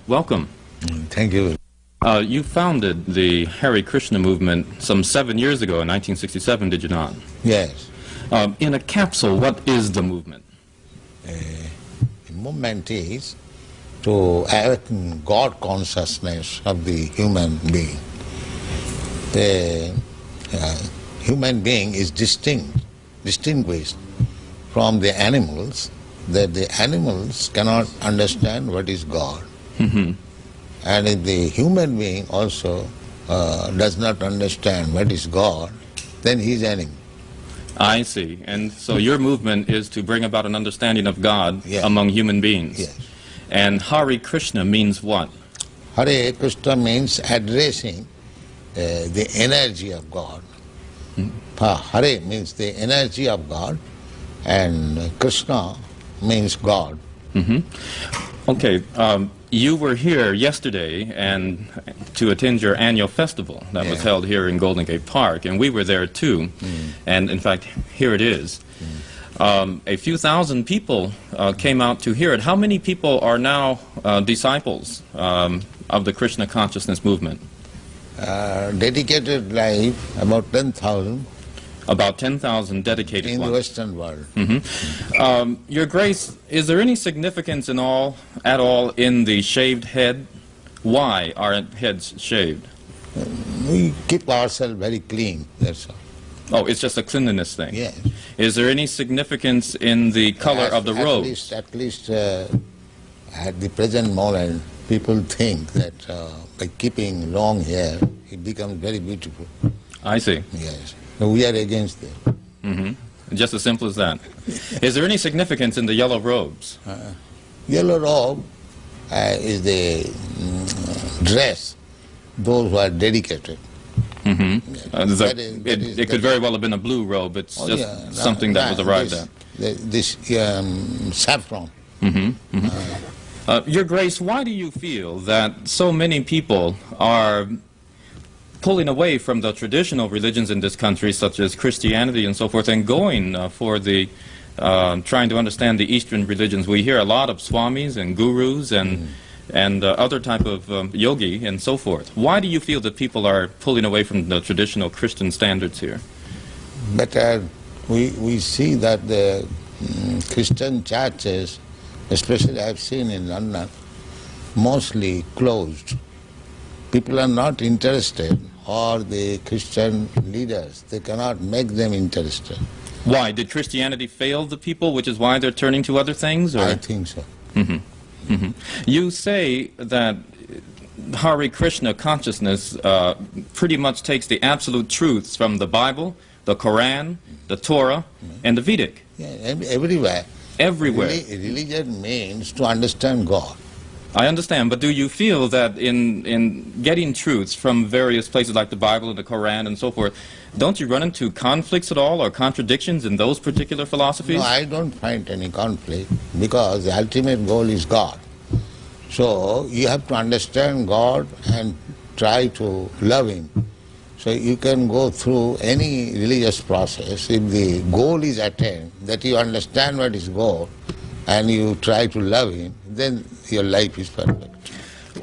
Welcome. Thank you. You founded the Hare Krishna movement some 7 years ago in 1967, did you not? Yes. In a capsule, what is the movement? The movement is to awaken God consciousness of the human being. The human being is distinguished from the animals, that the animals cannot understand what is God. Mm-hmm. And if the human being also does not understand what is God, then he is animal. I see. And so your movement is to bring about an understanding of God among human beings. Yes. And Hare Krishna means what? Hare Krishna means addressing the energy of God. Hare means the energy of God, and Krishna means God. Mm-hmm. Okay. You were here yesterday and to attend your annual festival that was held here in Golden Gate Park, and we were there too. And in fact, here it is. A few thousand people came out to hear it. How many people are now disciples of the Krishna consciousness movement? Dedicated life, about 10,000. About 10,000 dedicated in ones. the Western world. Mm-hmm. Your Grace, is there any significance at all in the shaved head? Why are heads shaved? We keep ourselves very clean, that's all. Oh, it's just a cleanliness thing? Yes. Is there any significance in the color of the robes? At least at the present moment, people think that by keeping long hair, it becomes very beautiful. I see. Yes. So we are against that. Mm-hmm. Just as simple as that. Is there any significance in the yellow robes? Yellow robe is the dress, those who are dedicated. Mm-hmm. It could very well have been a blue robe. It's just something that was arrived at. This saffron. Mm-hmm. Mm-hmm. Your Grace, why do you feel that so many people are pulling away from the traditional religions in this country, such as Christianity and so forth, and going for the trying to understand the Eastern religions? We hear a lot of swamis and gurus and other type of yogi and so forth. Why do you feel that people are pulling away from the traditional Christian standards here? But we see that the Christian churches, especially I've seen in London, mostly closed. People are not interested, or the Christian leaders, they cannot make them interested. Why? Did Christianity fail the people, which is why they're turning to other things? Or? I think so. Mm-hmm. Mm-hmm. You say that Hare Krishna consciousness pretty much takes the absolute truths from the Bible, the Quran, the Torah, and the Vedic. Yeah, everywhere. Everywhere. Religion means to understand God. I understand, but do you feel that in getting truths from various places like the Bible and the Quran and so forth, don't you run into conflicts at all or contradictions in those particular philosophies? No, I don't find any conflict, because the ultimate goal is God. So you have to understand God and try to love Him. So you can go through any religious process. If the goal is attained, that you understand what is God, and you try to love Him, then your life is perfect.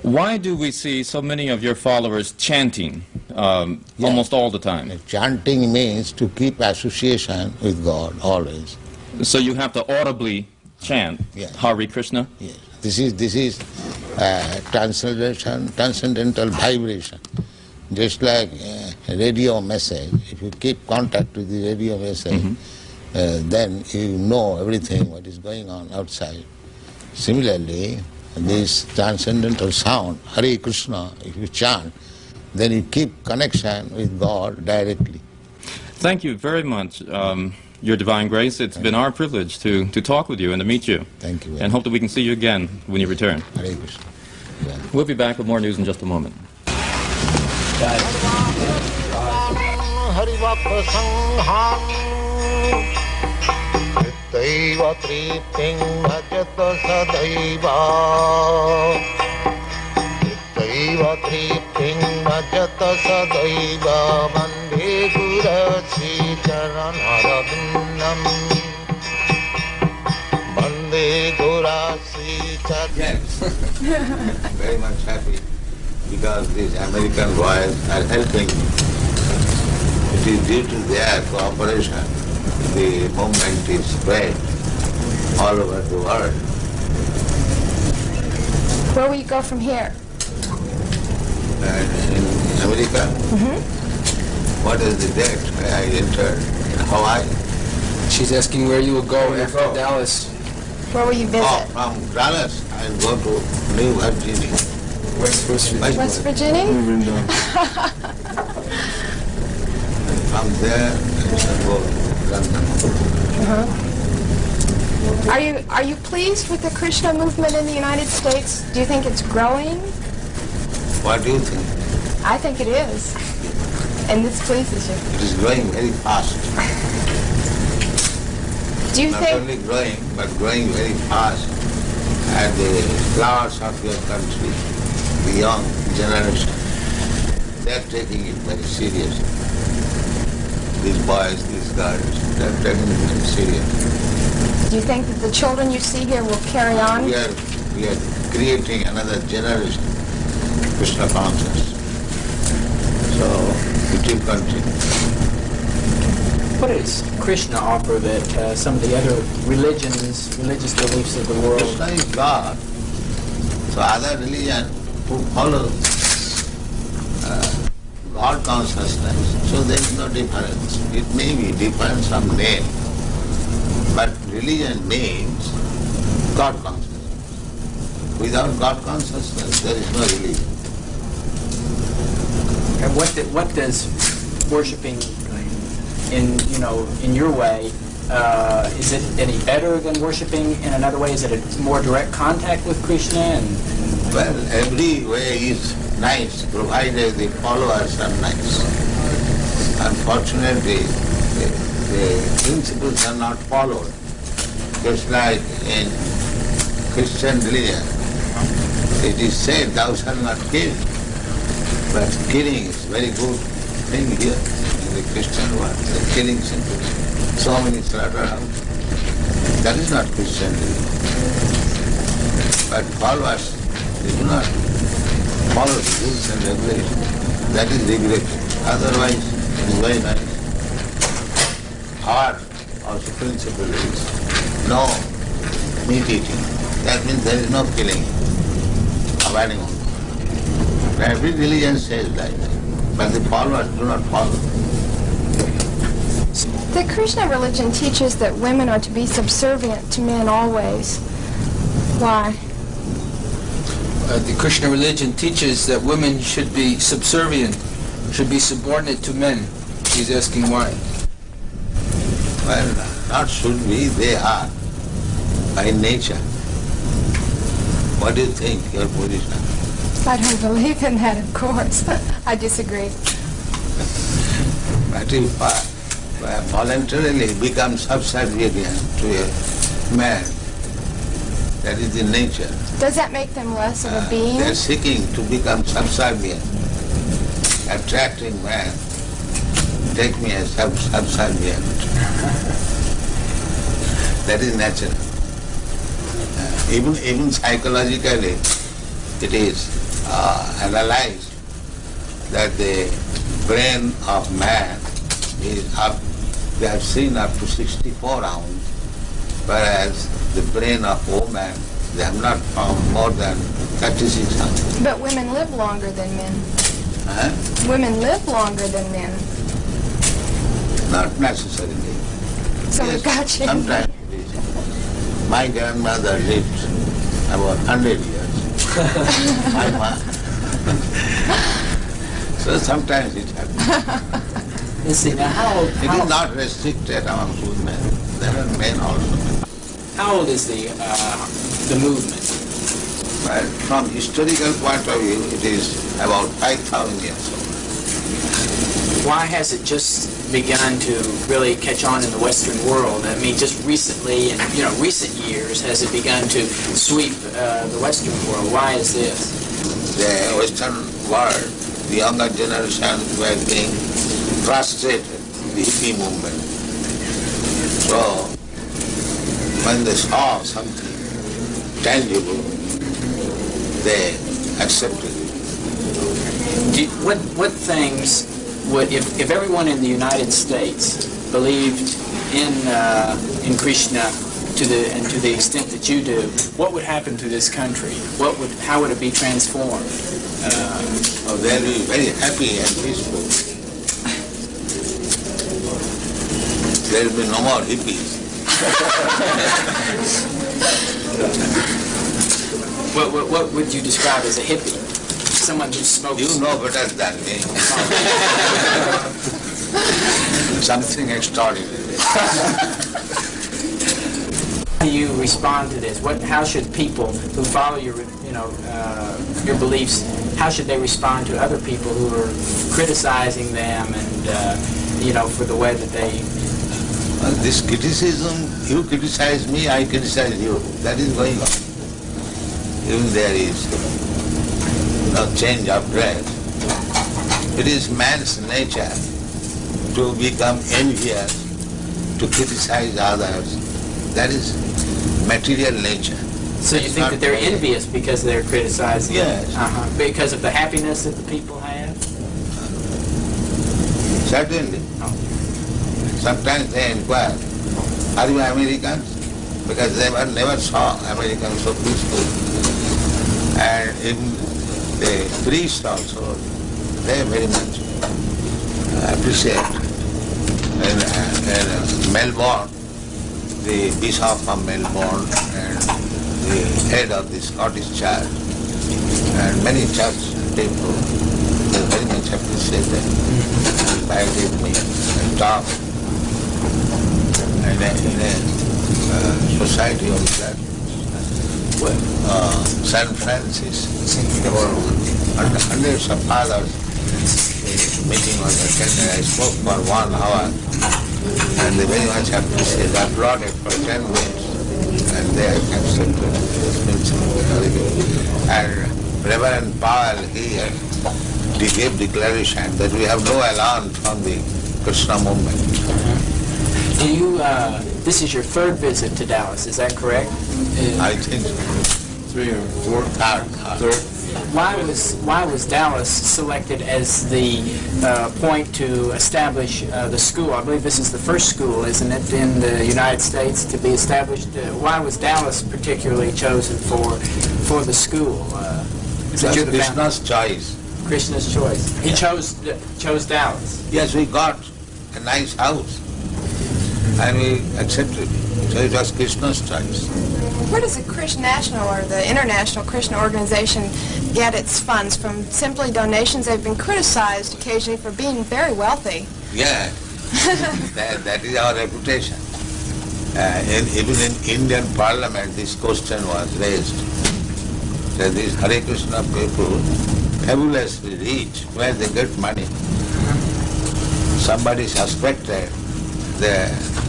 Why do we see so many of your followers chanting almost all the time? Chanting means to keep association with God always. So you have to audibly chant Hare Krishna? Yes. This is transcendental vibration. Just like a radio message, if you keep contact with the radio message, then you know everything what is going on outside. Similarly, this transcendental sound, Hare Krishna, if you chant, then you keep connection with God directly. Thank you very much, Your Divine Grace. It's been our privilege to talk with you and to meet you. Thank you. And hope that we can see you again when you return. Hare Krishna. Yeah. We'll be back with more news in just a moment. Daiva tripting bhajata sadaiva. Daiva tripting bhajata sadaiva. Vande Gurasi charanarabindam. Vande Gurasi charanarabindam. nice. Very much happy because these American boys are helping me. It is due to their cooperation the movement is spread all over the world. Where will you go from here? In America, what is the date where I entered? In Hawaii. She's asking where you will go after Dallas. Where will you visit? Oh, from Dallas, I'll go to New Virginia. West Virginia. West Virginia? From there, I shall go to London. Are you pleased with the Krishna movement in the United States? Do you think it's growing? What do you think? I think it is. And this pleases you. It is growing very fast. Do you Not think... only growing, but growing very fast. And the flowers of your country, the young generation, they're taking it very seriously. These boys, these girls, they're taking it very seriously. Do you think that the children you see here will carry on? We are creating another generation, Krishna conscious. So it will continue. What does Krishna offer that some of the other religious beliefs of the world? Krishna is God. So other religion who follow God consciousness, so there is no difference. It may be different some name, but religion means God consciousness. Without God consciousness, there is no religion. And what does worshiping in your way, is it any better than worshiping in another way? Is it a more direct contact with Krishna? Well, every way is nice, provided the followers are nice. Unfortunately, the principles are not followed. Just like in Christian religion, it is said, thou shalt not kill. But killing is very good thing here in the Christian world. The killing simply. So many slaughterhouses. That is not Christian religion. But followers, they do not follow the rules and regulations. That is regretted. Otherwise, it is very nice. Our also principle is no meat eating. That means there is no killing of animals. Every religion says like that, but the followers do not follow. The Krishna religion teaches that women are to be subservient to men always. Why? The Krishna religion teaches that women should be subservient, should be subordinate to men. He's asking why. Well, not should be, they are, by nature. What do you think, your position? I don't believe in that, of course. I disagree. But if voluntarily become subservient to a man, that is the nature. Does that make them less of a being? They are seeking to become subservient, attracting man. Take me as subservient. That is natural. Even psychologically, it is analyzed that the brain of man is up, they have seen up to 64 ounces, whereas the brain of woman, they have not found more than 36 ounces. But women live longer than men. Huh? Women live longer than men. Not necessarily. So we've got you. Sometimes it is. My grandmother lived about 100 years. My mom. So sometimes it happens. Let's see, now It is not restricted among women. There are men also. how old is the movement? Well, from historical point of view, it is about 5,000 years old. Why has it just begun to really catch on in the Western world? I mean, just recently, in recent years, has it begun to sweep the Western world? Why is this? The Western world, the younger generation were being frustrated, the hippie movement. So, when they saw something tangible, accepted. What things would, if everyone in the United States believed in Krishna to the extent that you do, what would happen to this country? How would it be transformed? They'll be very happy and peaceful. There will be no more hippies. What would you describe as a hippie? Someone who smokes... You know better than me. Something extraordinary. How do you respond to this? How should people who follow your beliefs, how should they respond to other people who are criticizing them and, for the way that they... This criticism, you criticize me, I criticize you. That is going on. Even there is no change of dress. It is man's nature to become envious, to criticize others. That is material nature. So you think that they're envious because they're criticizing? Yes. Because of the happiness that the people have? Certainly. Sometimes they inquire, are you Americans? Because they never saw Americans so peaceful. And in the priests also, they very much appreciate. In Melbourne, the Bishop of Melbourne and the head of the Scottish Church and many church people, they very much appreciate them. Invited me and talked. In a society of that, San Francisco, there were hundreds of fathers. The meeting was attended. I spoke for 1 hour, and they very much appreciated. I brought it for 10 minutes, and they accepted it. And Reverend Powell, he gave declaration that we have no alarm from the Krishna movement. Do you, this is your 3rd visit to Dallas, is that correct? I think 3 or 4. Third. Why was Dallas selected as the point to establish the school? I believe this is the first school, isn't it, in the United States to be established? Why was Dallas particularly chosen for the school? Krishna's choice. Krishna's choice. He chose Dallas. Yes, we got a nice house. And we accepted. So it was Krishna's choice. Where does the Krishna National or the International Krishna Organization get its funds from? Simply donations? They've been criticized occasionally for being very wealthy. Yeah, that is our reputation. Even in Indian Parliament, this question was raised. That these Hare Krishna people, fabulously rich, where they get money. Somebody suspected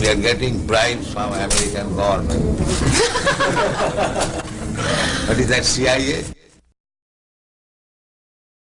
we are getting bribes from American government. What is that, CIA?